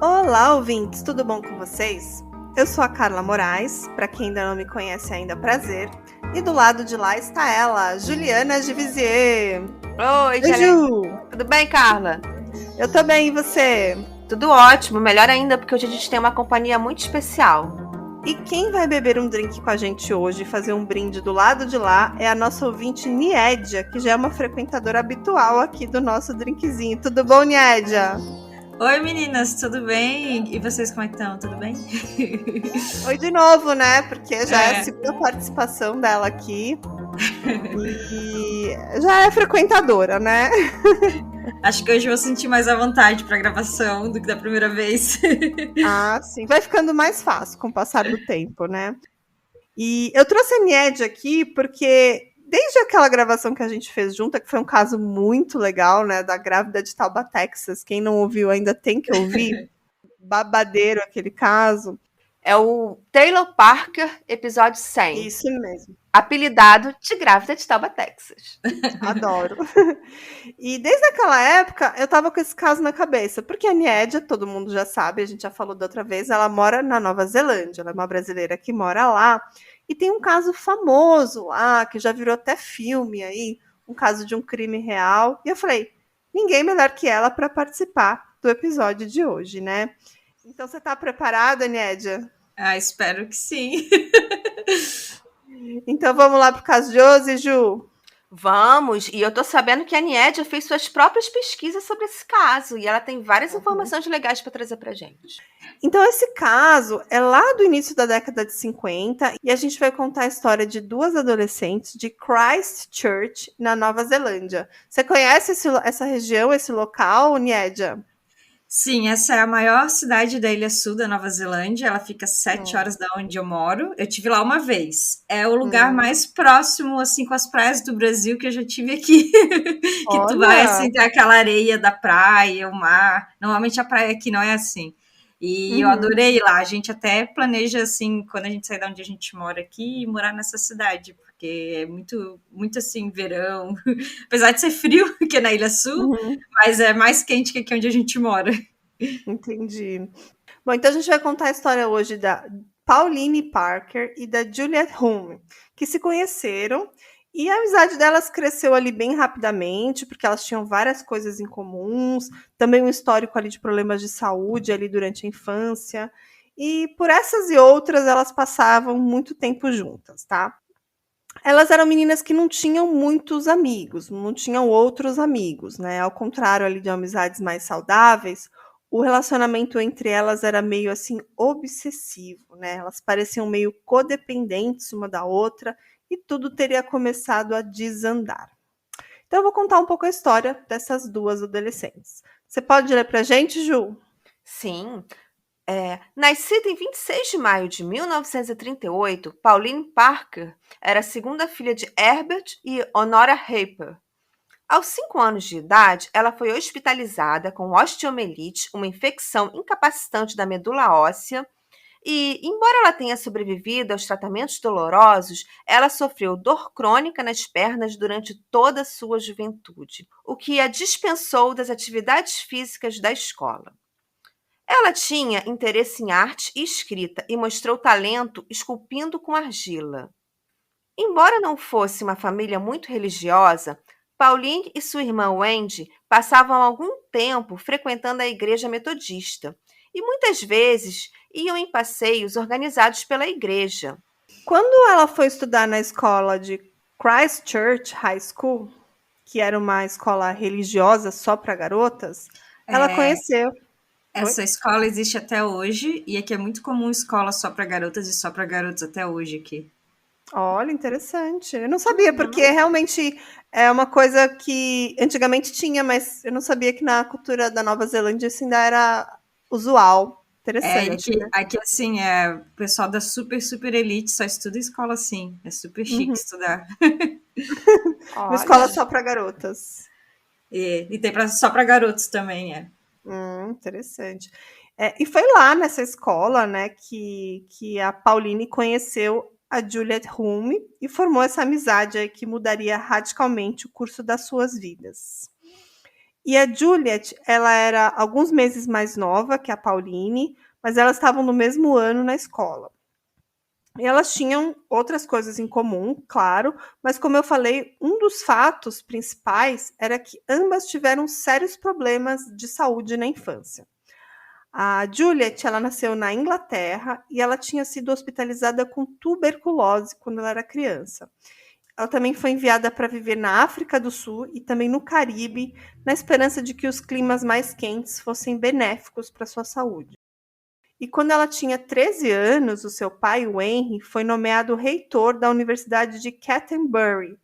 Olá, ouvintes, tudo bom com vocês? Eu sou a Carla Moraes, para quem ainda não me conhece ainda, prazer. E do lado de lá está ela, Juliana Givisier. Oi, Oi, Ju! Tudo bem, Carla? Eu tô bem, e você? Tudo ótimo, melhor ainda, porque hoje a gente tem uma companhia muito especial. E quem vai beber um drink com a gente hoje e fazer um brinde do lado de lá é a nossa ouvinte Niédia, que já é uma frequentadora habitual aqui do nosso drinkzinho. Tudo bom, Niédia? Oi, meninas, tudo bem? E vocês como é que estão? Tudo bem? Oi de novo, né? Porque já é a segunda participação dela aqui. E já é frequentadora, né? Acho que hoje eu vou sentir mais à vontade para a gravação do que da primeira vez. Ah, sim. Vai ficando mais fácil com o passar do tempo, né? E eu trouxe a Nied aqui porque desde aquela gravação que a gente fez junta, que foi um caso muito legal, né? Da grávida de Tauba, Texas. Quem não ouviu ainda tem que ouvir. Babadeiro aquele caso. É o Taylor Parker, episódio 100. Isso mesmo. Apelidado de grávida de Tauba, Texas. Adoro. E desde aquela época eu tava com esse caso na cabeça, porque a Niédia, todo mundo já sabe, a gente já falou da outra vez, ela mora na Nova Zelândia, ela é uma brasileira que mora lá, e tem um caso famoso lá, que já virou até filme aí, um caso de um crime real, e eu falei, ninguém melhor que ela para participar do episódio de hoje, né? Então você tá preparada, Niédia? Ah, espero que sim. Então vamos lá pro caso de hoje, Ju? Vamos, e eu tô sabendo que a Niédia fez suas próprias pesquisas sobre esse caso, e ela tem várias informações legais para trazer pra gente. Então, esse caso é lá do início da década de 50 e a gente vai contar a história de duas adolescentes de Christchurch, na Nova Zelândia. Você conhece essa região, esse local, Niédia? Sim, essa é a maior cidade da Ilha Sul da Nova Zelândia. Ela fica 7 horas da onde eu moro. Eu tive lá uma vez. É o lugar mais próximo, assim, com as praias do Brasil que eu já tive aqui. Que tu vai, assim, ter aquela areia da praia, o mar. Normalmente a praia aqui não é assim. E eu adorei lá. A gente até planeja, assim, quando a gente sair da onde a gente mora aqui, morar nessa cidade, porque é muito, muito assim, verão. Apesar de ser frio, que é na Ilha Sul, mas é mais quente que aqui onde a gente mora. Entendi. Bom, então a gente vai contar a história hoje da Pauline Parker e da Juliette Hume, que se conheceram e a amizade delas cresceu ali bem rapidamente, porque elas tinham várias coisas em comuns, também um histórico ali de problemas de saúde ali durante a infância. E por essas e outras, elas passavam muito tempo juntas, tá? Elas eram meninas que não tinham muitos amigos, não tinham outros amigos, né? Ao contrário ali de amizades mais saudáveis, o relacionamento entre elas era meio assim obsessivo, né? Elas pareciam meio codependentes uma da outra e tudo teria começado a desandar. Então eu vou contar um pouco a história dessas duas adolescentes. Você pode ler pra gente, Ju? Sim. Nascida em 26 de maio de 1938, Pauline Parker era a segunda filha de Herbert e Honora Harper. Aos 5 anos de idade, ela foi hospitalizada com osteomielite, uma infecção incapacitante da medula óssea, e, embora ela tenha sobrevivido aos tratamentos dolorosos, ela sofreu dor crônica nas pernas durante toda a sua juventude, o que a dispensou das atividades físicas da escola. Ela tinha interesse em arte e escrita e mostrou talento esculpindo com argila. Embora não fosse uma família muito religiosa, Pauline e sua irmã Wendy passavam algum tempo frequentando a igreja metodista e muitas vezes iam em passeios organizados pela igreja. Quando ela foi estudar na escola de Christchurch High School, que era uma escola religiosa só para garotas, ela conheceu. Essa escola existe até hoje, e aqui é muito comum escola só para garotas e só para garotos até hoje aqui. Olha, interessante. Eu não sabia, porque realmente é uma coisa que antigamente tinha, mas eu não sabia que na cultura da Nova Zelândia isso ainda era usual. Interessante, né? Aqui assim, o pessoal da super, super elite só estuda escola assim. É super chique estudar. Uma escola só para garotas. E tem só para garotos também, Interessante. E foi lá nessa escola, né, que a Pauline conheceu a Juliette Hume e formou essa amizade aí que mudaria radicalmente o curso das suas vidas. E a Juliet, ela era alguns meses mais nova que a Pauline, mas elas estavam no mesmo ano na escola. E elas tinham outras coisas em comum, claro, mas como eu falei, um dos fatos principais era que ambas tiveram sérios problemas de saúde na infância. A Juliet, ela nasceu na Inglaterra e ela tinha sido hospitalizada com tuberculose quando ela era criança. Ela também foi enviada para viver na África do Sul e também no Caribe, na esperança de que os climas mais quentes fossem benéficos para sua saúde. E quando ela tinha 13 anos, o seu pai, o Henry, foi nomeado reitor da Universidade de Canterbury.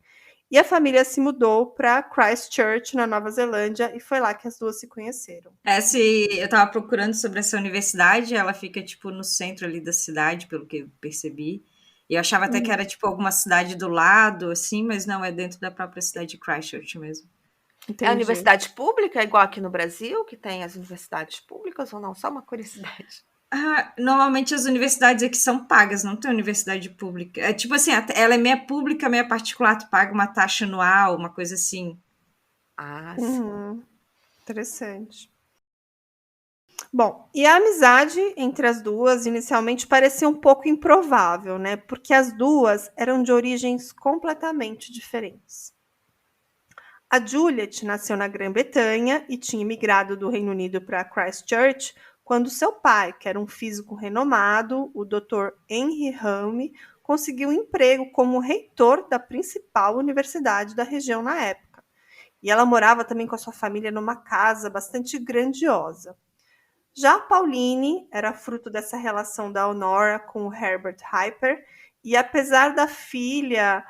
E a família se mudou para Christchurch, na Nova Zelândia, e foi lá que as duas se conheceram. Eu estava procurando sobre essa universidade, ela fica, tipo, no centro ali da cidade, pelo que eu percebi. E eu achava até que era, tipo, alguma cidade do lado, assim, mas não, é dentro da própria cidade de Christchurch mesmo. Entendi. É a universidade pública, igual aqui no Brasil, que tem as universidades públicas ou não? Só uma curiosidade. Normalmente as universidades aqui são pagas, não tem universidade pública. É tipo assim, ela é meia pública, meia particular, tu paga uma taxa anual, uma coisa assim. Sim. Interessante. Bom, e a amizade entre as duas inicialmente parecia um pouco improvável, né? Porque as duas eram de origens completamente diferentes. A Juliet nasceu na Grã-Bretanha e tinha imigrado do Reino Unido para Christchurch quando seu pai, que era um físico renomado, o Dr. Henry Home, conseguiu um emprego como reitor da principal universidade da região na época. E ela morava também com a sua família numa casa bastante grandiosa. Já a Pauline era fruto dessa relação da Honora com o Herbert Hyper, e apesar da filha,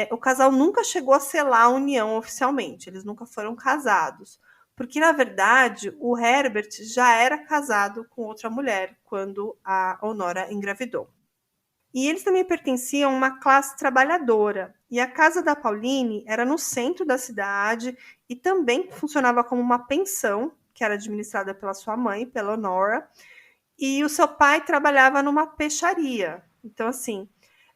o casal nunca chegou a selar a união oficialmente, eles nunca foram casados, porque na verdade o Herbert já era casado com outra mulher quando a Honora engravidou. E eles também pertenciam a uma classe trabalhadora, e a casa da Pauline era no centro da cidade e também funcionava como uma pensão, que era administrada pela sua mãe, pela Honora, e o seu pai trabalhava numa peixaria. Então, assim,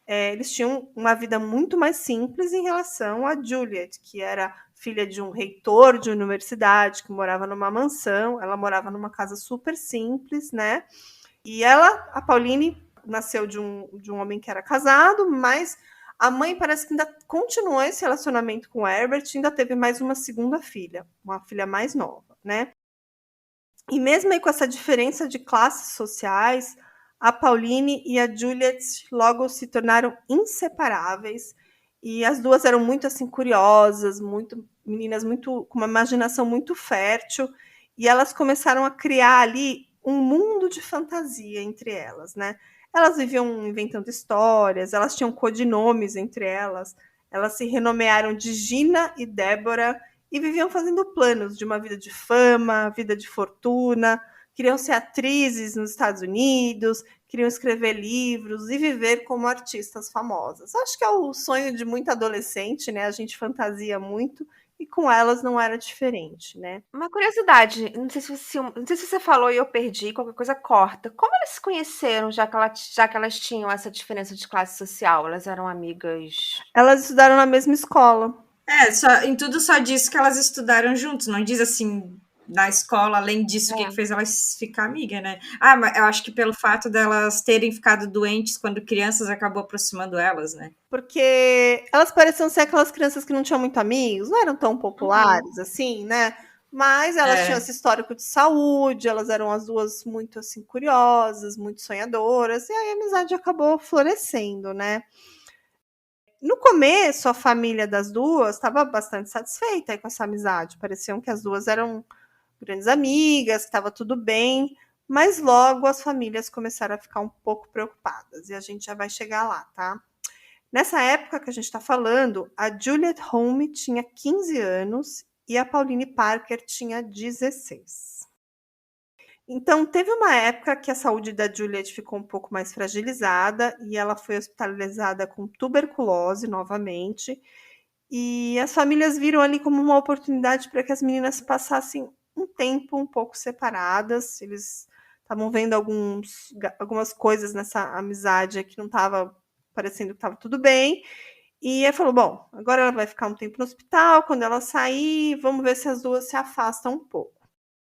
eles tinham uma vida muito mais simples em relação a Juliet, que era filha de um reitor de universidade, que morava numa mansão, ela morava numa casa super simples, né? E ela, a Pauline, nasceu de um homem que era casado, mas a mãe parece que ainda continuou esse relacionamento com o Herbert, ainda teve mais uma segunda filha, uma filha mais nova, né? E mesmo aí com essa diferença de classes sociais, a Pauline e a Juliet logo se tornaram inseparáveis. E as duas eram muito assim curiosas, muito meninas muito com uma imaginação muito fértil, e elas começaram a criar ali um mundo de fantasia entre elas, né? Elas viviam inventando histórias, elas tinham codinomes entre elas, elas se renomearam de Gina e Débora, e viviam fazendo planos de uma vida de fama, vida de fortuna, queriam ser atrizes nos Estados Unidos, queriam escrever livros e viver como artistas famosas. Acho que é o sonho de muito adolescente, né? A gente fantasia muito, e com elas não era diferente, né? Uma curiosidade, não sei se você falou e eu perdi, qualquer coisa corta. Como elas se conheceram, já que elas tinham essa diferença de classe social? Elas eram amigas? Elas estudaram na mesma escola. Em tudo só diz que elas estudaram juntos, não diz assim, na escola, além disso, o que fez elas ficar amigas, né? Mas eu acho que pelo fato delas terem ficado doentes quando crianças, acabou aproximando elas, né? Porque elas pareciam ser aquelas crianças que não tinham muito amigos, não eram tão populares assim, né? Mas elas tinham esse histórico de saúde, elas eram as duas muito assim curiosas, muito sonhadoras, e aí a amizade acabou florescendo, né? No começo, a família das duas estava bastante satisfeita com essa amizade. Pareciam que as duas eram grandes amigas, que estava tudo bem, mas logo as famílias começaram a ficar um pouco preocupadas, e a gente já vai chegar lá, tá? Nessa época que a gente está falando, a Juliet Home tinha 15 anos e a Pauline Parker tinha 16. Então, teve uma época que a saúde da Juliet ficou um pouco mais fragilizada e ela foi hospitalizada com tuberculose novamente. E as famílias viram ali como uma oportunidade para que as meninas passassem um tempo um pouco separadas. Eles estavam vendo algumas coisas nessa amizade que não estava parecendo que estava tudo bem. E ele falou: bom, agora ela vai ficar um tempo no hospital, quando ela sair, vamos ver se as duas se afastam um pouco.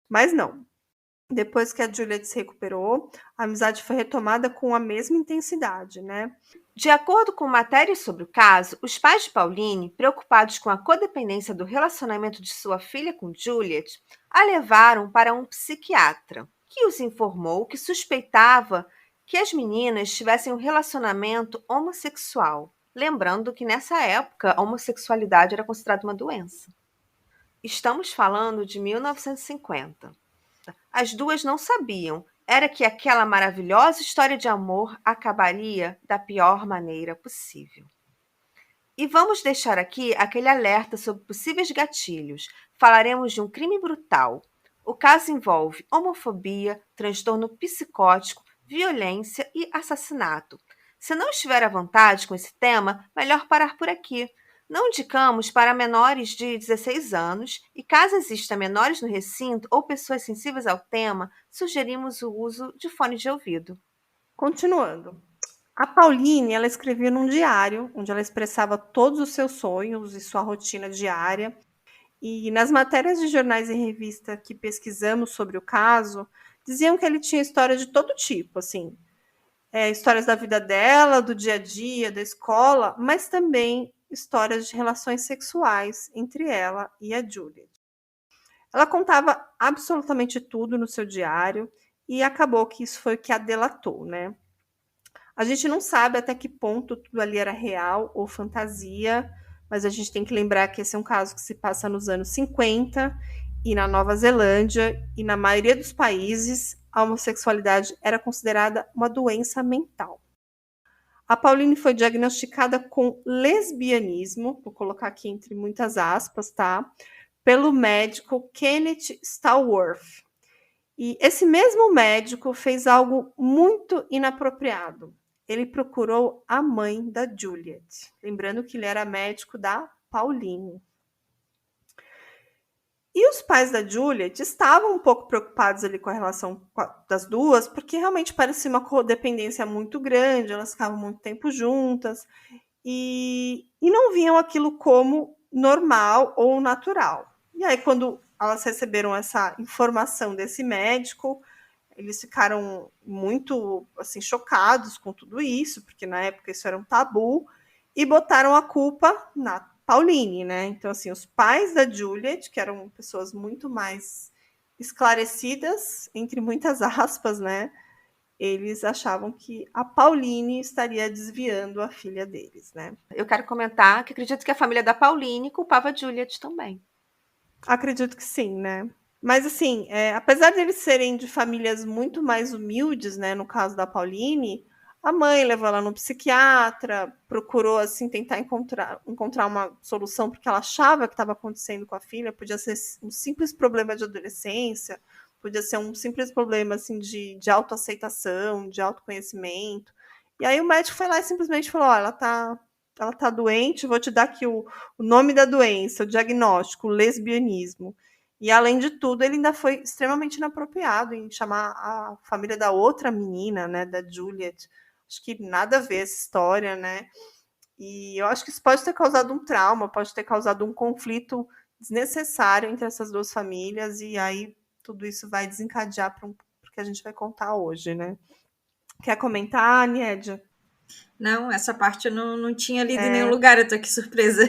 Mas não. Depois que a Juliet se recuperou, a amizade foi retomada com a mesma intensidade, né? De acordo com matérias sobre o caso, os pais de Pauline, preocupados com a codependência do relacionamento de sua filha com Juliet, a levaram para um psiquiatra, que os informou que suspeitava que as meninas tivessem um relacionamento homossexual. Lembrando que nessa época a homossexualidade era considerada uma doença. Estamos falando de 1950. As duas não sabiam era que aquela maravilhosa história de amor acabaria da pior maneira possível. E vamos deixar aqui aquele alerta sobre possíveis gatilhos. Falaremos de um crime brutal. O caso envolve homofobia, transtorno psicótico, violência e assassinato. Se não estiver à vontade com esse tema, melhor parar por aqui. Não indicamos para menores de 16 anos e, caso exista menores no recinto ou pessoas sensíveis ao tema, sugerimos o uso de fone de ouvido. Continuando. A Pauline, ela escrevia num diário, onde ela expressava todos os seus sonhos e sua rotina diária. E nas matérias de jornais e revista que pesquisamos sobre o caso, diziam que ele tinha história de todo tipo, assim, histórias da vida dela, do dia a dia, da escola, mas também histórias de relações sexuais entre ela e a Juliet. Ela contava absolutamente tudo no seu diário e acabou que isso foi o que a delatou, né? A gente não sabe até que ponto tudo ali era real ou fantasia, mas a gente tem que lembrar que esse é um caso que se passa nos anos 50 e na Nova Zelândia, e na maioria dos países, a homossexualidade era considerada uma doença mental. A Pauline foi diagnosticada com lesbianismo, vou colocar aqui entre muitas aspas, tá? Pelo médico Kenneth Stallworth. E esse mesmo médico fez algo muito inapropriado. Ele procurou a mãe da Juliet. Lembrando que ele era médico da Pauline. E os pais da Juliet estavam um pouco preocupados ali com a relação das duas, porque realmente parecia uma codependência muito grande, elas ficavam muito tempo juntas, e não viam aquilo como normal ou natural. E aí, quando elas receberam essa informação desse médico, eles ficaram muito assim chocados com tudo isso, porque na época isso era um tabu, e botaram a culpa na Pauline, né? Então, assim, os pais da Juliet, que eram pessoas muito mais esclarecidas, entre muitas aspas, né? Eles achavam que a Pauline estaria desviando a filha deles, né? Eu quero comentar que acredito que a família da Pauline culpava a Juliet também. Acredito que sim, né? Mas assim, apesar de eles serem de famílias muito mais humildes, né? No caso da Pauline, a mãe levou ela no psiquiatra, procurou assim tentar encontrar uma solução porque ela achava que estava acontecendo com a filha, podia ser um simples problema de adolescência, podia ser um simples problema assim de autoaceitação, de autoconhecimento. E aí o médico foi lá e simplesmente falou: oh, ela tá doente, vou te dar aqui o nome da doença, o diagnóstico, o lesbianismo. E, além de tudo, ele ainda foi extremamente inapropriado em chamar a família da outra menina, né, da Juliet. Acho que nada a ver essa história, né? E eu acho que isso pode ter causado um trauma, pode ter causado um conflito desnecessário entre essas duas famílias, e aí tudo isso vai desencadear para o que a gente vai contar hoje, né? Quer comentar, Niédia? Não, essa parte eu não tinha lido em nenhum lugar, eu tô aqui surpresa.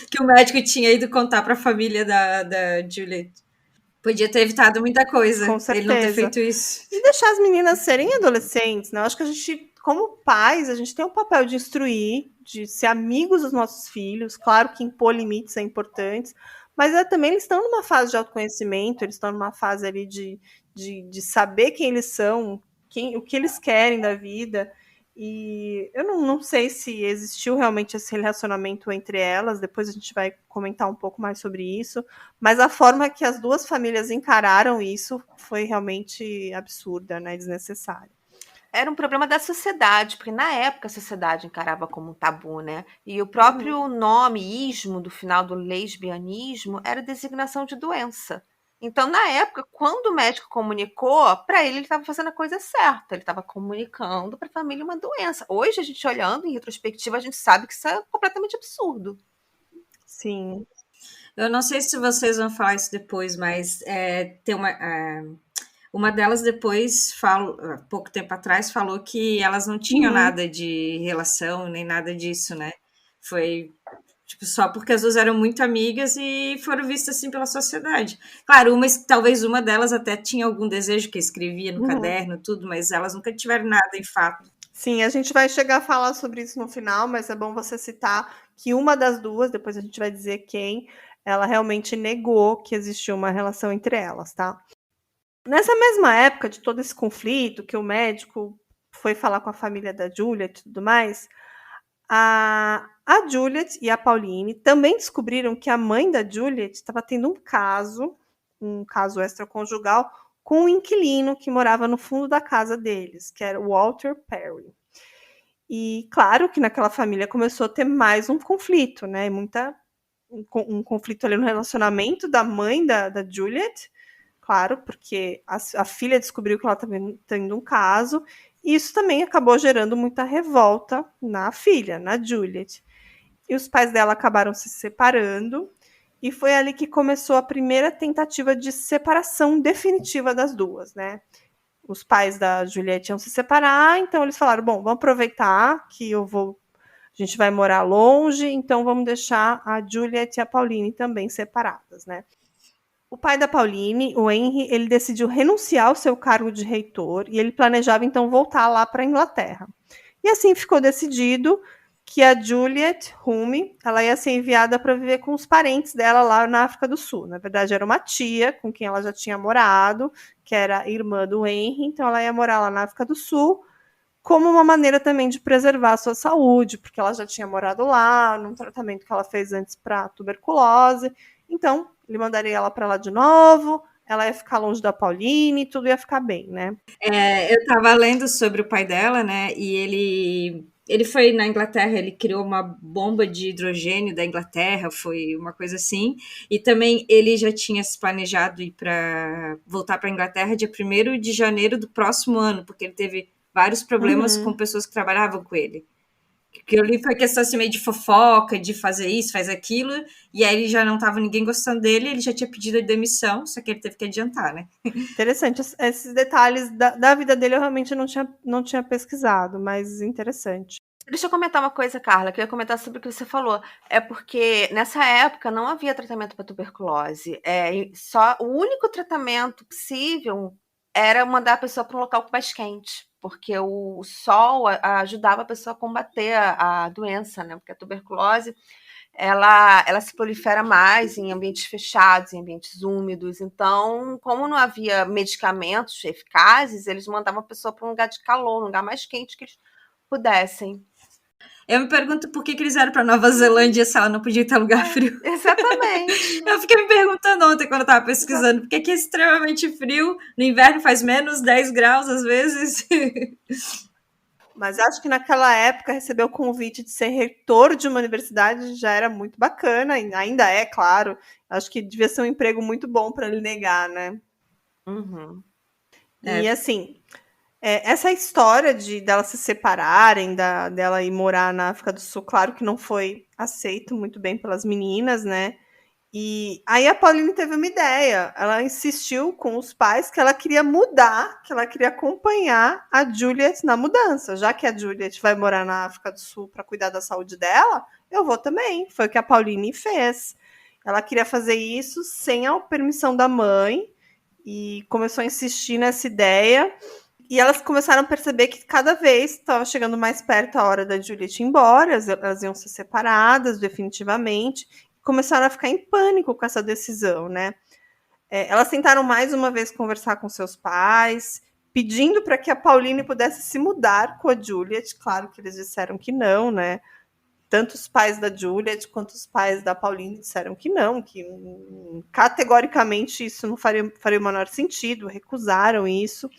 Que o médico tinha ido contar para a família da Juliet. Podia ter evitado muita coisa, Com certeza. ele não ter feito isso. E deixar as meninas serem adolescentes, né? Eu acho que a gente, como pais, a gente tem um papel de instruir, de ser amigos dos nossos filhos. Claro que impor limites é importante, mas também eles estão numa fase de autoconhecimento, eles estão numa fase ali de saber quem eles são, o que eles querem da vida. E eu não sei se existiu realmente esse relacionamento entre elas, depois a gente vai comentar um pouco mais sobre isso, mas a forma que as duas famílias encararam isso foi realmente absurda, né, desnecessária. Era um problema da sociedade, porque na época a sociedade encarava como um tabu, né? E o próprio nome, ismo, do final do lesbianismo, era designação de doença. Então, na época, quando o médico comunicou, para ele estava fazendo a coisa certa, ele estava comunicando para a família uma doença. Hoje, a gente olhando em retrospectiva, a gente sabe que isso é completamente absurdo. Sim. Eu não sei se vocês vão falar isso depois, mas tem uma delas depois, pouco tempo atrás, falou que elas não tinham nada de relação, nem nada disso, né? Foi tipo, só porque as duas eram muito amigas e foram vistas assim pela sociedade. Claro, talvez uma delas até tinha algum desejo que escrevia no caderno, tudo, mas elas nunca tiveram nada em fato. Sim, a gente vai chegar a falar sobre isso no final, mas é bom você citar que uma das duas, depois a gente vai dizer quem, ela realmente negou que existia uma relação entre elas, tá? Nessa mesma época de todo esse conflito, que o médico foi falar com a família da Juliet e tudo mais, a Juliet e a Pauline também descobriram que a mãe da Juliet estava tendo um caso extraconjugal, com um inquilino que morava no fundo da casa deles, que era o Walter Perry. E claro que naquela família começou a ter mais um conflito, né? Um conflito ali no relacionamento da mãe da Juliet, claro, porque a filha descobriu que ela estava tendo um caso, e isso também acabou gerando muita revolta na filha, na Juliet. E os pais dela acabaram se separando, e foi ali que começou a primeira tentativa de separação definitiva das duas, né? Os pais da Juliette iam se separar, então eles falaram: bom, vamos aproveitar que a gente vai morar longe, então vamos deixar a Juliette e a Pauline também separadas, né? O pai da Pauline, o Henry, ele decidiu renunciar ao seu cargo de reitor e ele planejava então voltar lá para a Inglaterra. E assim ficou decidido que a Juliet Hume, ela ia ser enviada para viver com os parentes dela lá na África do Sul. Na verdade, era uma tia com quem ela já tinha morado, que era irmã do Henry, então ela ia morar lá na África do Sul, como uma maneira também de preservar a sua saúde, porque ela já tinha morado lá, num tratamento que ela fez antes para tuberculose. Então, ele mandaria ela para lá de novo, ela ia ficar longe da Pauline, tudo ia ficar bem, né? Eu estava lendo sobre o pai dela, né? E ele foi na Inglaterra, ele criou uma bomba de hidrogênio da Inglaterra, foi uma coisa assim. E também ele já tinha se planejado ir para voltar para a Inglaterra dia 1º de janeiro do próximo ano, porque ele teve vários problemas com pessoas que trabalhavam com ele. Que eu li foi questão assim, meio de fofoca, de fazer isso, faz aquilo, e aí ele já não estava ninguém gostando dele, ele já tinha pedido a demissão, só que ele teve que adiantar, né? Interessante. Esses detalhes da vida dele eu realmente não tinha pesquisado, mas interessante. Deixa eu comentar uma coisa, Carla, que eu ia comentar sobre o que você falou. É porque nessa época não havia tratamento para tuberculose. Só o único tratamento possível era mandar a pessoa para um local mais quente, porque o sol ajudava a pessoa a combater a doença, né? Porque a tuberculose ela se prolifera mais em ambientes fechados, em ambientes úmidos. Então, como não havia medicamentos eficazes, eles mandavam a pessoa para um lugar de calor, um lugar mais quente que eles pudessem. Eu me pergunto por que eles eram para Nova Zelândia se ela não podia ter lugar frio. Exatamente. Eu fiquei me perguntando ontem quando eu estava pesquisando, porque aqui é extremamente frio, no inverno faz menos 10 graus às vezes. Mas acho que naquela época receber o convite de ser reitor de uma universidade já era muito bacana, ainda é, claro. Acho que devia ser um emprego muito bom para ele negar, né? Uhum. E assim, essa história delas se separarem, dela ir morar na África do Sul, claro que não foi aceito muito bem pelas meninas, né? E aí a Pauline teve uma ideia. Ela insistiu com os pais que ela queria mudar, que ela queria acompanhar a Juliet na mudança. Já que a Juliet vai morar na África do Sul para cuidar da saúde dela, eu vou também. Foi o que a Pauline fez. Ela queria fazer isso sem a permissão da mãe e começou a insistir nessa ideia. E elas começaram a perceber que cada vez estava chegando mais perto a hora da Juliet ir embora, elas iam ser separadas definitivamente. Começaram a ficar em pânico com essa decisão, né? Elas tentaram mais uma vez conversar com seus pais, pedindo para que a Pauline pudesse se mudar com a Juliet. Claro que eles disseram que não, né? Tanto os pais da Juliet quanto os pais da Pauline disseram que não, que categoricamente isso não faria o menor sentido, recusaram isso.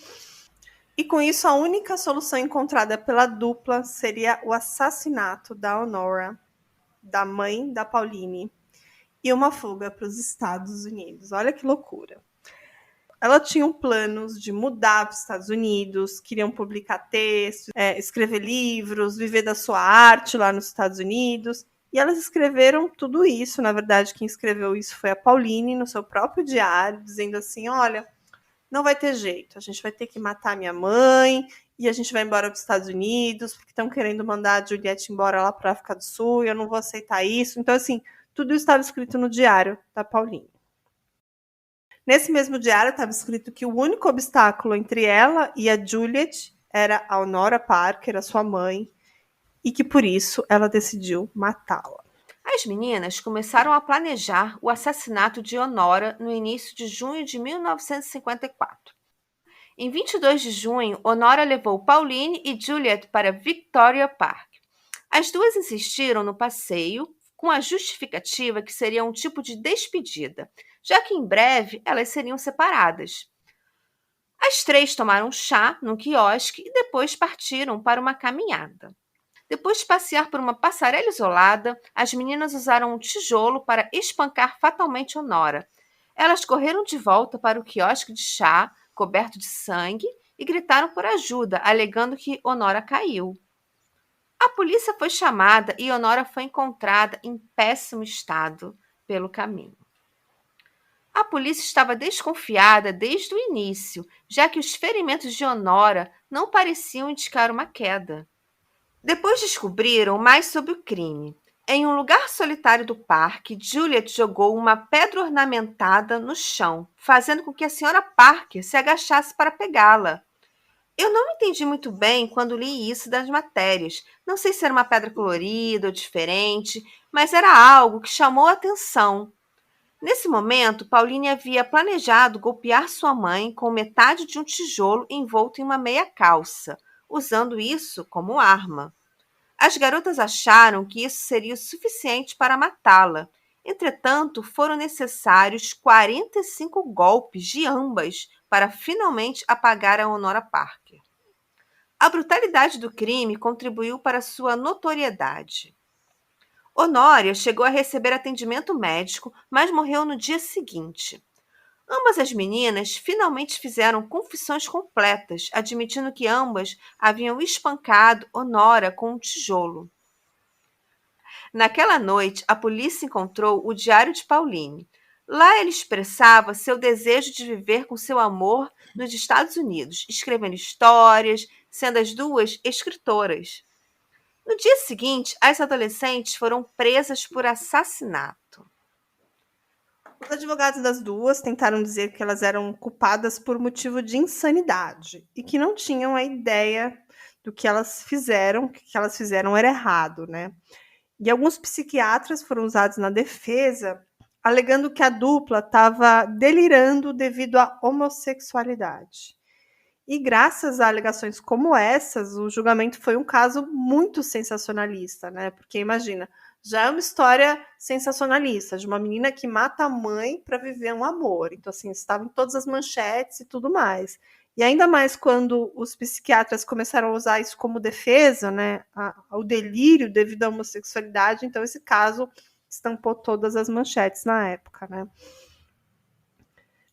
E com isso, a única solução encontrada pela dupla seria o assassinato da Honora, da mãe da Pauline, e uma fuga para os Estados Unidos. Olha que loucura. Ela tinha planos de mudar para os Estados Unidos, queriam publicar textos, escrever livros, viver da sua arte lá nos Estados Unidos. E elas escreveram tudo isso. Na verdade, quem escreveu isso foi a Pauline, no seu próprio diário, dizendo assim, olha, não vai ter jeito, a gente vai ter que matar minha mãe e a gente vai embora para os Estados Unidos, porque estão querendo mandar a Juliette embora lá para a África do Sul, e eu não vou aceitar isso. Então, assim, tudo estava escrito no diário da Pauline. Nesse mesmo diário estava escrito que o único obstáculo entre ela e a Juliette era a Honora Parker, a sua mãe, e que por isso ela decidiu matá-la. As meninas começaram a planejar o assassinato de Honora no início de junho de 1954. Em 22 de junho, Honora levou Pauline e Juliette para Victoria Park. As duas insistiram no passeio, com a justificativa que seria um tipo de despedida, já que em breve elas seriam separadas. As três tomaram chá num quiosque e depois partiram para uma caminhada. Depois de passear por uma passarela isolada, as meninas usaram um tijolo para espancar fatalmente Honora. Elas correram de volta para o quiosque de chá, coberto de sangue, e gritaram por ajuda, alegando que Honora caiu. A polícia foi chamada e Honora foi encontrada em péssimo estado pelo caminho. A polícia estava desconfiada desde o início, já que os ferimentos de Honora não pareciam indicar uma queda. Depois descobriram mais sobre o crime. Em um lugar solitário do parque, Juliette jogou uma pedra ornamentada no chão, fazendo com que a senhora Parker se agachasse para pegá-la. Eu não entendi muito bem quando li isso das matérias. Não sei se era uma pedra colorida ou diferente, mas era algo que chamou a atenção. Nesse momento, Pauline havia planejado golpear sua mãe com metade de um tijolo envolto em uma meia calça, usando isso como arma. As garotas acharam que isso seria o suficiente para matá-la. Entretanto, foram necessários 45 golpes de ambas para finalmente apagar a Honora Parker. A brutalidade do crime contribuiu para sua notoriedade. Honora chegou a receber atendimento médico, mas morreu no dia seguinte. Ambas as meninas finalmente fizeram confissões completas, admitindo que ambas haviam espancado Honora com um tijolo. Naquela noite, a polícia encontrou o diário de Pauline. Lá ele expressava seu desejo de viver com seu amor nos Estados Unidos, escrevendo histórias, sendo as duas escritoras. No dia seguinte, as adolescentes foram presas por assassinato. Os advogados das duas tentaram dizer que elas eram culpadas por motivo de insanidade e que não tinham a ideia do que elas fizeram, que elas fizeram era errado, né? E alguns psiquiatras foram usados na defesa, alegando que a dupla estava delirando devido à homossexualidade. E graças a alegações como essas, o julgamento foi um caso muito sensacionalista, né? Porque imagina, já é uma história sensacionalista de uma menina que mata a mãe para viver um amor. Então, assim, estava em todas as manchetes e tudo mais. E ainda mais quando os psiquiatras começaram a usar isso como defesa, né? O delírio devido à homossexualidade. Então, esse caso estampou todas as manchetes na época, né?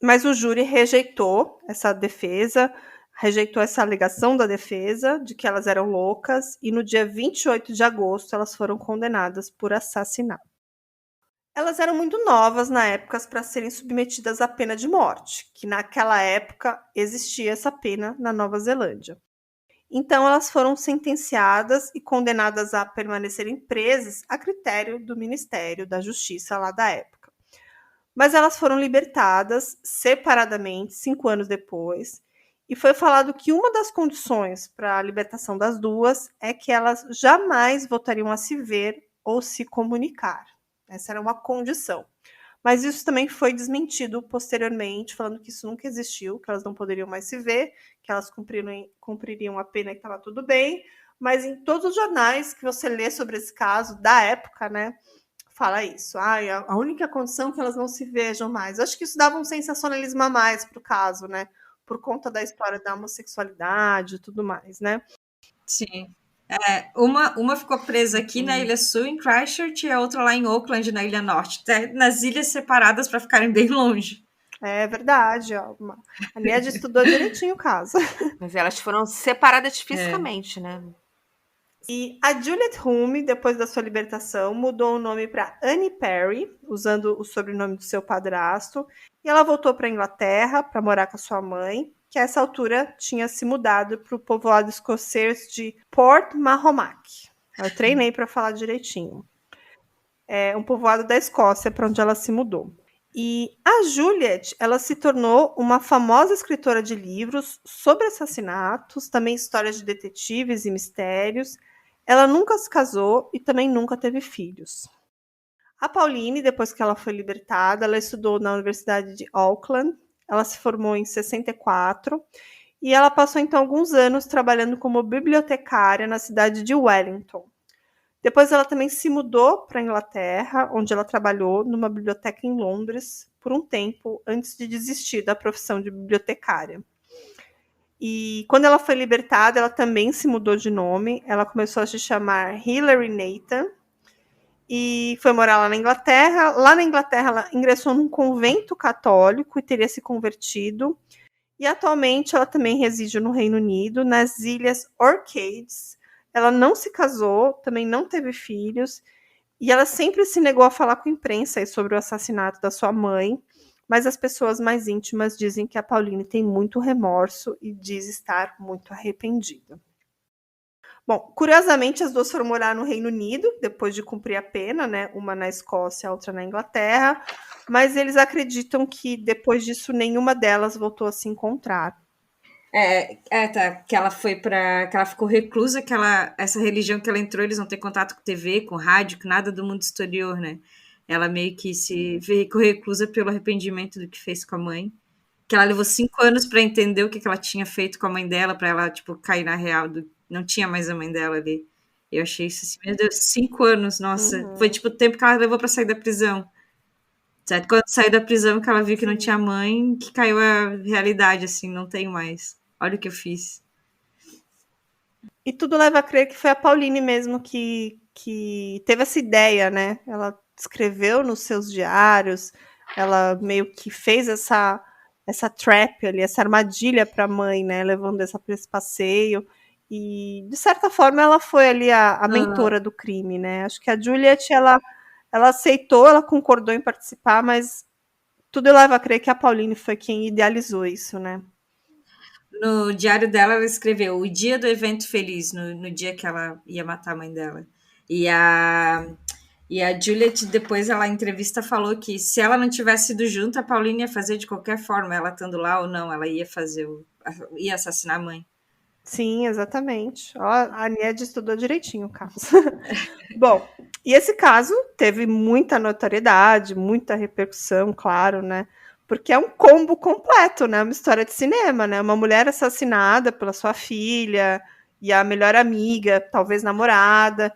Mas o júri rejeitou essa defesa, rejeitou essa alegação da defesa de que elas eram loucas e no dia 28 de agosto elas foram condenadas por assassinato. Elas eram muito novas na época para serem submetidas à pena de morte, que naquela época existia essa pena na Nova Zelândia. Então elas foram sentenciadas e condenadas a permanecerem presas a critério do Ministério da Justiça lá da época. Mas elas foram libertadas separadamente 5 anos depois. E foi falado que uma das condições para a libertação das duas é que elas jamais voltariam a se ver ou se comunicar. Essa era uma condição. Mas isso também foi desmentido posteriormente, falando que isso nunca existiu, que elas não poderiam mais se ver, que elas cumpririam a pena e que estava tudo bem. Mas em todos os jornais que você lê sobre esse caso, da época, né, fala isso. A única condição é que elas não se vejam mais. Eu acho que isso dava um sensacionalismo a mais para o caso, né? Por conta da história da homossexualidade e tudo mais, né? Sim. Uma ficou presa aqui na Ilha Sul, em Christchurch, e a outra lá em Auckland, na Ilha Norte. Nas ilhas separadas para ficarem bem longe. É verdade, ó. A Nied estudou direitinho o caso. Mas elas foram separadas fisicamente, né? E a Juliet Hume, depois da sua libertação, mudou o nome para Annie Perry, usando o sobrenome do seu padrasto, e ela voltou para a Inglaterra para morar com a sua mãe, que a essa altura tinha se mudado para o povoado escocês de Port Mahomack. Eu treinei para falar direitinho. É um povoado da Escócia para onde ela se mudou. E a Juliet, ela se tornou uma famosa escritora de livros sobre assassinatos, também histórias de detetives e mistérios. Ela nunca se casou e também nunca teve filhos. A Pauline, depois que ela foi libertada, ela estudou na Universidade de Auckland. Ela se formou em 64 e ela passou então alguns anos trabalhando como bibliotecária na cidade de Wellington. Depois ela também se mudou para a Inglaterra, onde ela trabalhou numa biblioteca em Londres por um tempo antes de desistir da profissão de bibliotecária. E quando ela foi libertada, ela também se mudou de nome. Ela começou a se chamar Hilary Nathan e foi morar lá na Inglaterra. Lá na Inglaterra, ela ingressou num convento católico e teria se convertido. E atualmente ela também reside no Reino Unido, nas Ilhas Orcades. Ela não se casou, também não teve filhos, e ela sempre se negou a falar com a imprensa sobre o assassinato da sua mãe, mas as pessoas mais íntimas dizem que a Pauline tem muito remorso e diz estar muito arrependida. Bom, curiosamente, as duas foram morar no Reino Unido, depois de cumprir a pena, né? Uma na Escócia, a outra na Inglaterra, mas eles acreditam que depois disso nenhuma delas voltou a se encontrar. Tá, que ela foi para, que ela ficou reclusa, essa religião que ela entrou, eles não têm contato com TV, com rádio, com nada do mundo exterior, né? Ela meio que se ficou reclusa pelo arrependimento do que fez com a mãe, que ela levou 5 anos para entender o que ela tinha feito com a mãe dela, para ela tipo cair na real, não tinha mais a mãe dela ali. Eu achei isso assim, meu Deus, 5 anos, nossa, foi tipo o tempo que ela levou para sair da prisão. Certo? Quando saiu da prisão, que ela viu que não tinha mãe, que caiu a realidade, assim, não tenho mais. Olha o que eu fiz. E tudo leva a crer que foi a Pauline mesmo que teve essa ideia, né? Ela escreveu nos seus diários, ela meio que fez essa trap ali, essa armadilha para a mãe, né? Levando essa para esse passeio. E, de certa forma, ela foi ali a mentora do crime, né? Acho que a Juliet, ela aceitou, ela concordou em participar, mas tudo leva a crer que a Pauline foi quem idealizou isso, né? No diário dela, ela escreveu o dia do evento feliz, no dia que ela ia matar a mãe dela. E a Juliet, depois, ela em entrevista, falou que se ela não tivesse ido junto, a Pauline ia fazer de qualquer forma, ela estando lá ou não, ela ia ia assassinar a mãe. Sim, exatamente. Ó, a Nied estudou direitinho o caso. Bom, e esse caso teve muita notoriedade, muita repercussão, claro, né? Porque é um combo completo, né? Uma história de cinema, né? Uma mulher assassinada pela sua filha e a melhor amiga, talvez namorada.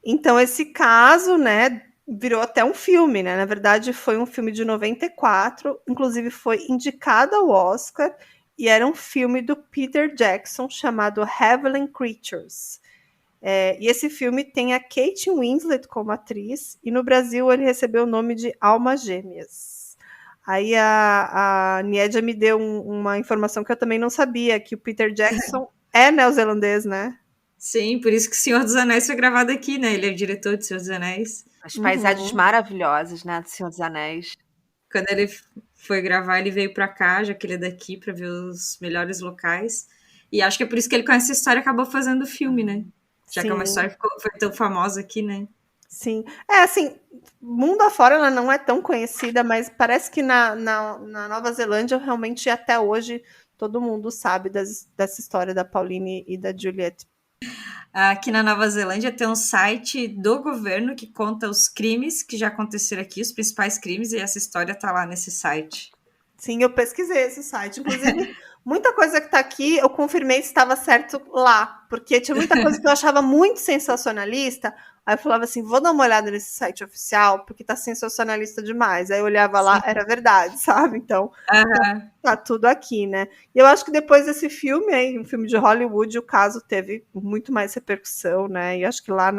Então, esse caso, né, virou até um filme, né? Na verdade, foi um filme de 94, inclusive foi indicado ao Oscar, e era um filme do Peter Jackson chamado Heavenly Creatures. E esse filme tem a Kate Winslet como atriz, e no Brasil ele recebeu o nome de Almas Gêmeas. Aí a Niedia me deu uma informação que eu também não sabia, que o Peter Jackson é neozelandês, né? Sim, por isso que o Senhor dos Anéis foi gravado aqui, né? Ele é o diretor de Senhor dos Anéis. As paisagens maravilhosas, né, do Senhor dos Anéis. Quando ele foi gravar, ele veio pra cá, já que ele é daqui, pra ver os melhores locais. E acho que é por isso que ele conhece a história e acabou fazendo o filme, né? Já que é uma história que foi tão famosa aqui, né? Sim. Assim, mundo afora ela não é tão conhecida, mas parece que na Nova Zelândia, realmente, até hoje, todo mundo sabe dessa história da Pauline e da Juliet. Aqui na Nova Zelândia tem um site do governo que conta os crimes que já aconteceram aqui, os principais crimes, e essa história tá lá nesse site. Sim, eu pesquisei esse site. Inclusive, muita coisa que tá aqui, eu confirmei se estava certo lá, porque tinha muita coisa que eu achava muito sensacionalista. Aí eu falava assim, vou dar uma olhada nesse site oficial, porque tá sensacionalista demais. Aí eu olhava lá, era verdade, sabe? Então, tá tudo aqui, né? E eu acho que depois desse filme, aí, um filme de Hollywood, o caso teve muito mais repercussão, né? E acho que lá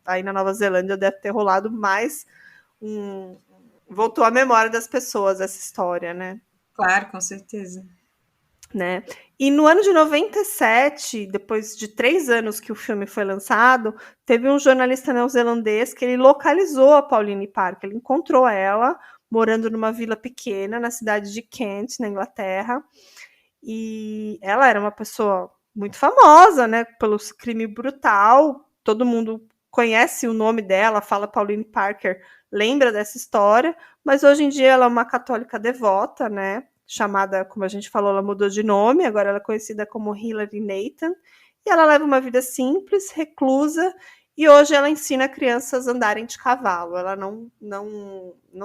aí na Nova Zelândia deve ter rolado mais voltou à memória das pessoas essa história, né? Claro, com certeza. Né? E no ano de 97, depois de 3 anos que o filme foi lançado, teve um jornalista neozelandês que ele localizou a Pauline Parker, ele encontrou ela morando numa vila pequena na cidade de Kent, na Inglaterra, e ela era uma pessoa muito famosa, né, pelo crime brutal, todo mundo conhece o nome dela, fala Pauline Parker, lembra dessa história, mas hoje em dia ela é uma católica devota, né, chamada, como a gente falou, ela mudou de nome, agora ela é conhecida como Hilary Nathan, e ela leva uma vida simples, reclusa, e hoje ela ensina crianças a andarem de cavalo. Ela não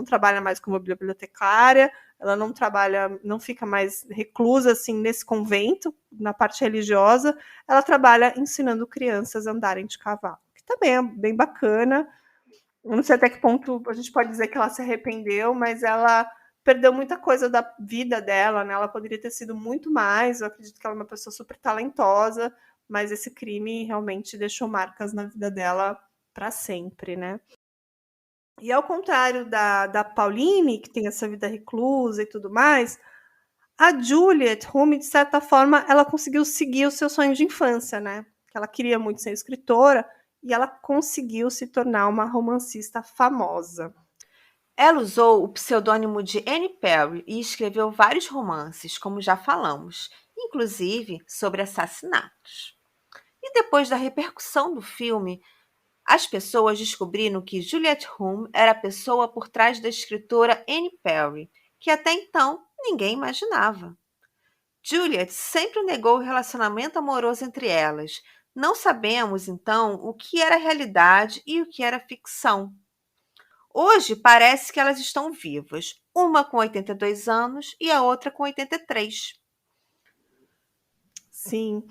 trabalha mais como bibliotecária, ela não trabalha, não fica mais reclusa assim nesse convento, na parte religiosa, ela trabalha ensinando crianças a andarem de cavalo, que também é bem bacana. Eu não sei até que ponto a gente pode dizer que ela se arrependeu, mas ela perdeu muita coisa da vida dela, né? Ela poderia ter sido muito mais. Eu acredito que ela é uma pessoa super talentosa, mas esse crime realmente deixou marcas na vida dela para sempre, né? E ao contrário da Pauline, que tem essa vida reclusa e tudo mais, a Juliet Hume, de certa forma, ela conseguiu seguir o seu sonho de infância, né? Que ela queria muito ser escritora e ela conseguiu se tornar uma romancista famosa. Ela usou o pseudônimo de Anne Perry e escreveu vários romances, como já falamos, inclusive sobre assassinatos. E depois da repercussão do filme, as pessoas descobriram que Juliette Hume era a pessoa por trás da escritora Anne Perry, que até então ninguém imaginava. Juliet sempre negou o relacionamento amoroso entre elas. Não sabemos, então, o que era realidade e o que era ficção. Hoje parece que elas estão vivas, uma com 82 anos e a outra com 83. Sim.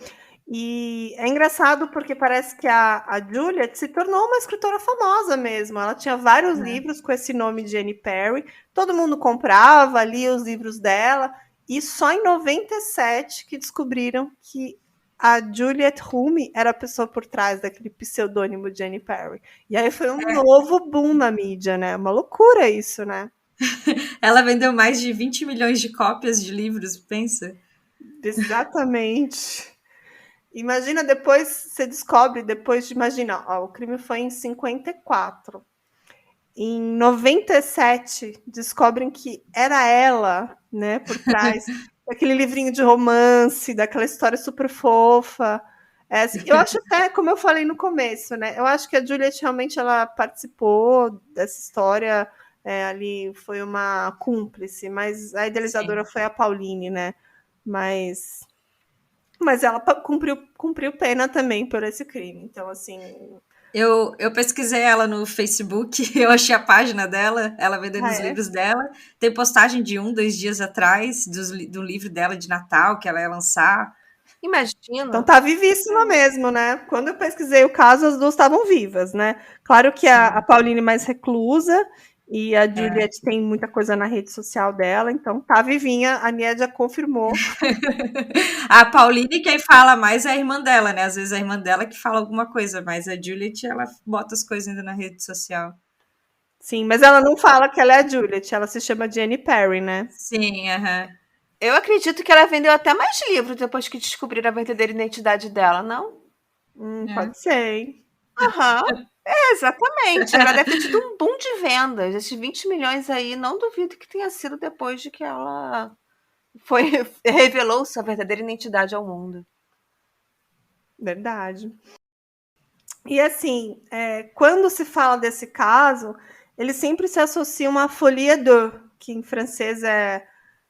E é engraçado porque parece que a Juliet se tornou uma escritora famosa mesmo. Ela tinha vários livros com esse nome de Anne Perry. Todo mundo comprava, lia os livros dela. E só em 97 que descobriram que a Juliet Hume era a pessoa por trás daquele pseudônimo de Anne Perry. E aí foi um novo boom na mídia, né? Uma loucura isso, né? Ela vendeu mais de 20 milhões de cópias de livros, pensa? Exatamente. Imagina depois, você descobre, depois de, imagina, ó, o crime foi em 54. Em 97, descobrem que era ela, né, por trás daquele livrinho de romance, daquela história super fofa. É, assim, eu acho até, como eu falei no começo, né, eu acho que a Juliet realmente ela participou dessa história, ali foi uma cúmplice, mas a idealizadora Sim. foi a Pauline, né, mas ela cumpriu pena também por esse crime. Então, assim. Eu pesquisei ela no Facebook, eu achei a página dela, ela vendendo Ah, os é? livros dela. Tem postagem de 2 dias atrás do livro dela de Natal que ela ia lançar. Então Imagina. tá vivíssima mesmo, né? Quando eu pesquisei o caso, as duas estavam vivas, né? Claro que a Sim. Pauline mais reclusa e a É. Juliette tem muita coisa na rede social dela, então tá vivinha, a Nia confirmou. A Pauline, quem fala mais é a irmã dela, né? Às vezes é a irmã dela que fala alguma coisa, mas a Juliet, ela bota as coisas ainda na rede social. Sim, mas ela não fala que ela é a Juliette, ela se chama Jenny Perry, né? Sim, aham. Eu acredito que ela vendeu até mais livros depois que descobriram a verdadeira identidade dela, não? É. Pode ser, hein? Aham, exatamente. Ela deve ter tido um boom de vendas. Esses 20 milhões aí, não duvido que tenha sido depois de que ela foi revelou sua verdadeira identidade ao mundo. Verdade. E assim, quando se fala desse caso, ele sempre se associa a folie à deux, que em francês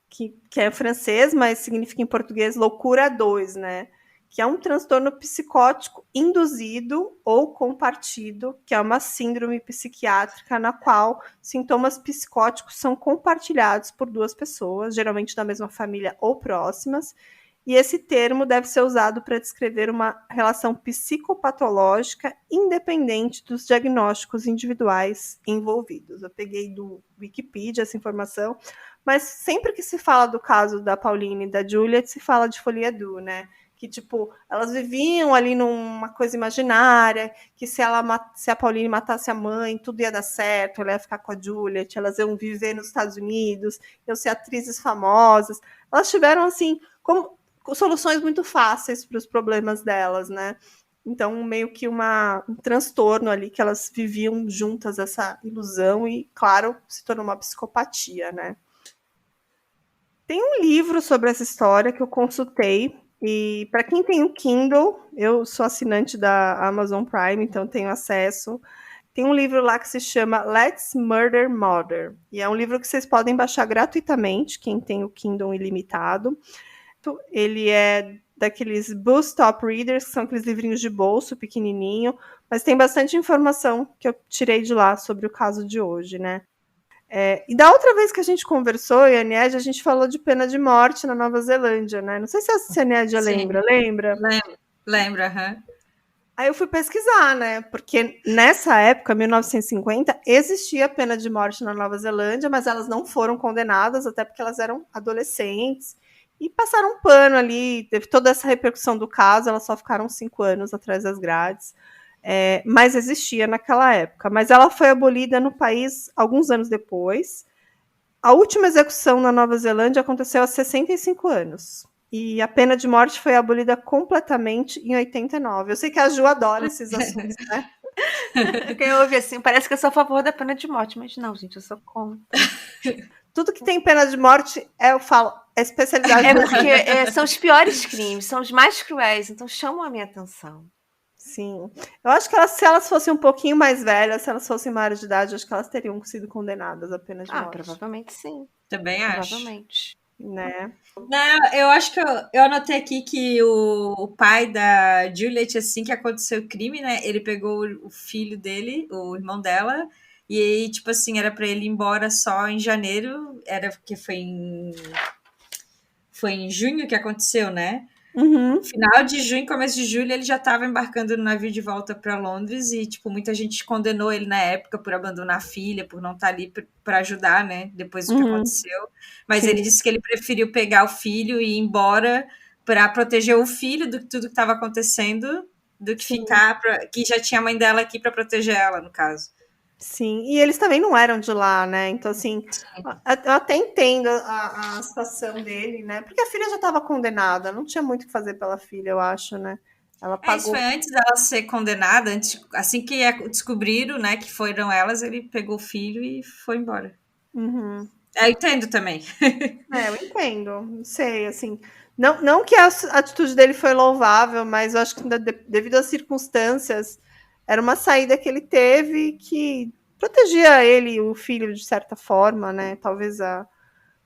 que é francês, mas significa em português loucura a dois, né? Que é um transtorno psicótico induzido ou compartido, que é uma síndrome psiquiátrica na qual sintomas psicóticos são compartilhados por duas pessoas, geralmente da mesma família ou próximas, e esse termo deve ser usado para descrever uma relação psicopatológica independente dos diagnósticos individuais envolvidos. Eu peguei do Wikipedia essa informação, mas sempre que se fala do caso da Pauline e da Juliet, se fala de folie à deux, né? que, tipo, elas viviam ali numa coisa imaginária, que se a Pauline matasse a mãe, tudo ia dar certo, ela ia ficar com a Juliet, elas iam viver nos Estados Unidos, iam ser atrizes famosas. Elas tiveram, assim, soluções muito fáceis para os problemas delas, né? Então, meio que um transtorno ali, que elas viviam juntas essa ilusão e, claro, se tornou uma psicopatia, né? Tem um livro sobre essa história que eu consultei, e para quem tem o Kindle, eu sou assinante da Amazon Prime, então tenho acesso. Tem um livro lá que se chama Let's Murder Mother, e é um livro que vocês podem baixar gratuitamente, quem tem o Kindle ilimitado. Ele é daqueles Boost Top Readers, que são aqueles livrinhos de bolso, pequenininho, mas tem bastante informação que eu tirei de lá sobre o caso de hoje, né? E da outra vez que a gente conversou, Anied, a gente falou de pena de morte na Nova Zelândia, né? Não sei se a Anied lembra. Lembra, aham. Aí eu fui pesquisar, né? Porque nessa época, 1950, existia pena de morte na Nova Zelândia, mas elas não foram condenadas, até porque elas eram adolescentes. E passaram um pano ali, teve toda essa repercussão do caso, elas só ficaram 5 anos atrás das grades. Mas existia naquela época. Mas ela foi abolida no país alguns anos depois. A última execução na Nova Zelândia aconteceu há 65 anos. E a pena de morte foi abolida completamente em 89. Eu sei que a Ju adora esses assuntos, né? Quem ouve assim, parece que eu sou a favor da pena de morte, mas não, gente, eu sou contra. Tudo que tem pena de morte, eu falo, é especialidade. É porque são os piores crimes, são os mais cruéis, então chamam a minha atenção. Sim. Eu acho que se elas fossem um pouquinho mais velhas, se elas fossem maiores de idade, acho que elas teriam sido condenadas a pena de morte. Provavelmente sim. Também acho. Provavelmente. Né? Não, eu acho que eu anotei aqui que o pai da Juliet, assim que aconteceu o crime, né? Ele pegou o filho dele, o irmão dela, e aí, tipo assim, era pra ele ir embora só em janeiro, era porque foi em junho que aconteceu, né? Uhum. Final de junho, começo de julho, ele já estava embarcando no navio de volta para Londres e, tipo, muita gente condenou ele na época por abandonar a filha, por não estar ali para ajudar, né? Depois do que aconteceu. Mas ele disse que ele preferiu pegar o filho e ir embora para proteger o filho de tudo que estava acontecendo, do que ficar, que já tinha a mãe dela aqui para proteger ela, no caso. Sim, e eles também não eram de lá, né? Então, assim, eu até entendo a situação dele, né? Porque a filha já estava condenada, não tinha muito o que fazer pela filha, eu acho, né? Ela pagou. Isso foi antes dela ser condenada, assim que descobriram, né, que foram elas, ele pegou o filho e foi embora. Uhum. Eu entendo também. Eu entendo, não sei, assim, não que a atitude dele foi louvável, mas eu acho que devido às circunstâncias, era uma saída que ele teve que protegia ele, o filho, de certa forma, né? Talvez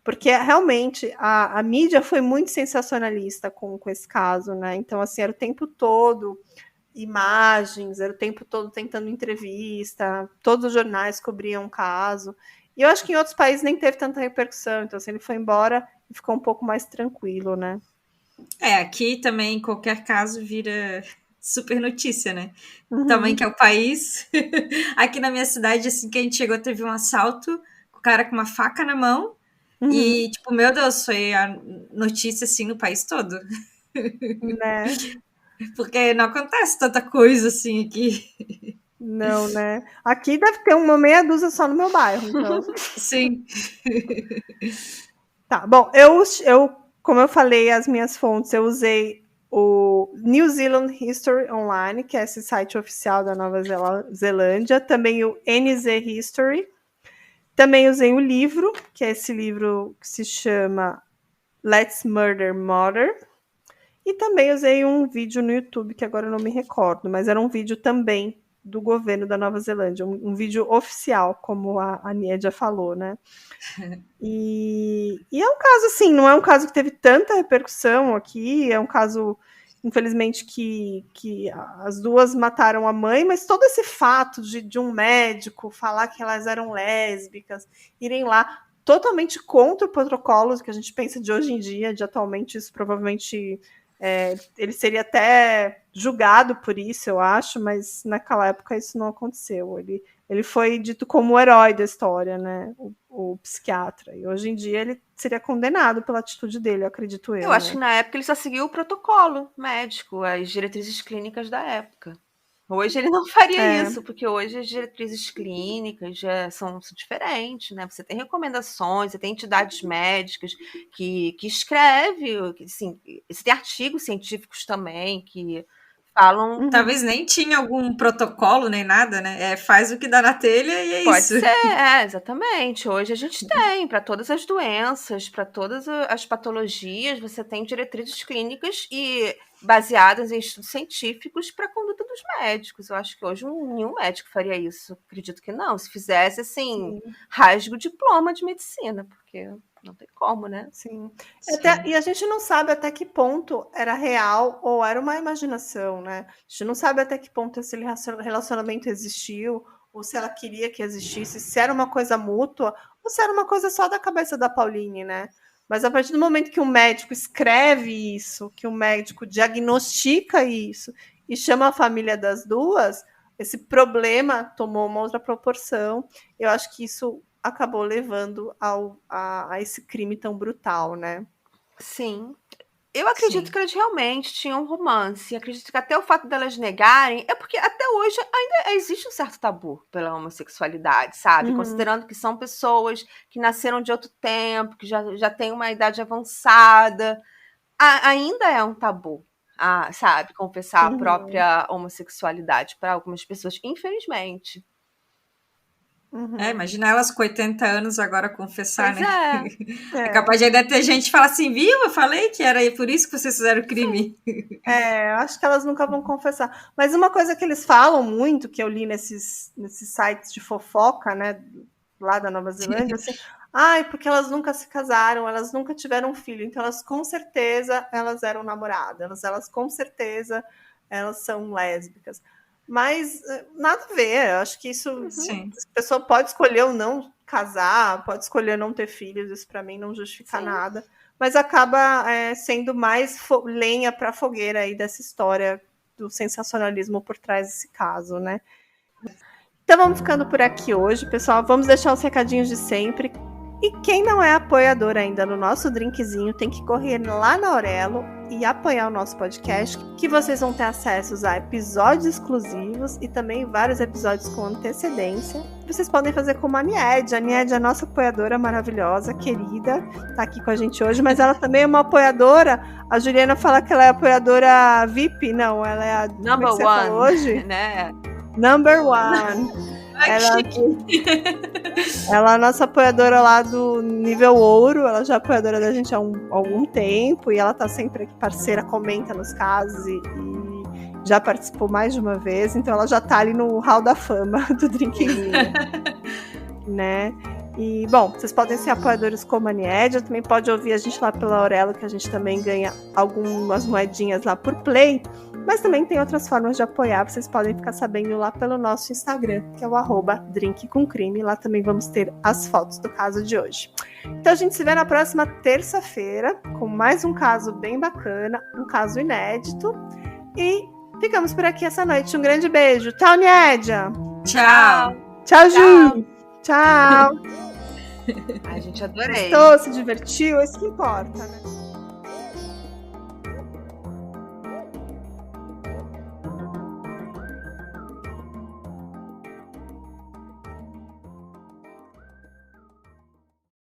porque realmente a mídia foi muito sensacionalista com esse caso, né? Então, assim, era o tempo todo imagens, era o tempo todo tentando entrevista, todos os jornais cobriam o caso. E eu acho que em outros países nem teve tanta repercussão, então assim, ele foi embora e ficou um pouco mais tranquilo, né? Aqui também qualquer caso vira super notícia, né? Também que é o país. Aqui na minha cidade, assim que a gente chegou, teve um assalto, o cara com uma faca na mão. E, tipo, meu Deus, foi a notícia, assim, no país todo. Né? Porque não acontece tanta coisa, assim, aqui. Não, né? Aqui deve ter uma meia dúzia só no meu bairro, então. Sim. Tá, bom, como eu falei, as minhas fontes, eu usei o New Zealand History Online, que é esse site oficial da Nova Zelândia, também o NZ History. Também usei o livro, que é esse livro que se chama Let's Murder Mother. E também usei um vídeo no YouTube, que agora eu não me recordo, mas era um vídeo também do governo da Nova Zelândia, um vídeo oficial, como a Niedia falou, né? E é um caso, assim, não é um caso que teve tanta repercussão aqui, é um caso, infelizmente, que as duas mataram a mãe, mas todo esse fato de um médico falar que elas eram lésbicas, irem lá totalmente contra o protocolo que a gente pensa de hoje em dia, de atualmente, isso provavelmente ele seria até julgado por isso, eu acho, mas naquela época isso não aconteceu. Ele foi dito como o herói da história, né? o psiquiatra. E hoje em dia ele seria condenado pela atitude dele, acredito eu. Eu acho que na época ele só seguiu o protocolo médico, as diretrizes clínicas da época. Hoje ele não faria isso, porque hoje as diretrizes clínicas já são diferentes, né? Você tem recomendações, você tem entidades médicas que escrevem, assim, você tem artigos científicos também que falam... Talvez nem tinha algum protocolo nem nada, né? Faz o que dá na telha e é Pode isso. ser, exatamente. Hoje a gente tem, para todas as doenças, para todas as patologias, você tem diretrizes clínicas e baseadas em estudos científicos para a conduta dos médicos. Eu acho que hoje nenhum médico faria isso. Acredito que não. Se fizesse, assim, rasga o diploma de medicina, porque não tem como, né? Sim. E a gente não sabe até que ponto era real ou era uma imaginação, né? A gente não sabe até que ponto esse relacionamento existiu, ou se ela queria que existisse, se era uma coisa mútua, ou se era uma coisa só da cabeça da Pauline, né? Mas a partir do momento que o médico escreve isso, que o médico diagnostica isso e chama a família das duas, esse problema tomou uma outra proporção. Eu acho que isso acabou levando a esse crime tão brutal, né? Sim. Eu acredito que elas realmente tinham um romance. Acredito que até o fato delas negarem é porque até hoje ainda existe um certo tabu pela homossexualidade, sabe? Considerando que são pessoas que nasceram de outro tempo, que já têm uma idade avançada. Ainda é um tabu, sabe? Confessar a própria homossexualidade para algumas pessoas, infelizmente. Imagina elas com 80 anos agora confessar, Pois né? É capaz de ainda ter gente que fala assim, viu? Eu falei que era por isso que vocês fizeram o crime. Eu acho que elas nunca vão confessar. Mas uma coisa que eles falam muito, que eu li nesses sites de fofoca, né? Lá da Nova Zelândia, assim, porque elas nunca se casaram, elas nunca tiveram filho, então elas com certeza elas eram namoradas, elas com certeza elas são lésbicas. Mas nada a ver, eu acho que isso a pessoa pode escolher ou não casar, pode escolher não ter filhos, isso para mim não justifica nada, mas acaba sendo mais lenha para a fogueira aí dessa história do sensacionalismo por trás desse caso, né? Então vamos ficando por aqui hoje, pessoal. Vamos deixar os recadinhos de sempre. E quem não é apoiador ainda no nosso drinkzinho, tem que correr lá na Aurelo e apoiar o nosso podcast, que vocês vão ter acesso a episódios exclusivos e também vários episódios com antecedência. Vocês podem fazer como a Nied. A Nied é a nossa apoiadora maravilhosa, querida, tá aqui com a gente hoje, mas ela também é uma apoiadora. A Juliana fala que ela é apoiadora VIP, não, ela é a number one, hoje, né? Number one. Ela é a nossa apoiadora lá do nível ouro, ela já é apoiadora da gente há algum tempo e ela tá sempre aqui parceira, comenta nos casos e já participou mais de uma vez, então ela já tá ali no hall da fama do Drinkzinho, né? E, bom, vocês podem ser apoiadores como a Nied, também pode ouvir a gente lá pela Aurelo, que a gente também ganha algumas moedinhas lá por play, mas também tem outras formas de apoiar, vocês podem ficar sabendo lá pelo nosso Instagram, que é o @drinkcomcrime, lá também vamos ter as fotos do caso de hoje. Então a gente se vê na próxima terça-feira, com mais um caso bem bacana, um caso inédito, e ficamos por aqui essa noite. Um grande beijo. Tchau, Niédia! Tchau! Tchau, Ju! Tchau! Ai, gente, adorei. Gostou, se divertiu, é isso que importa, né?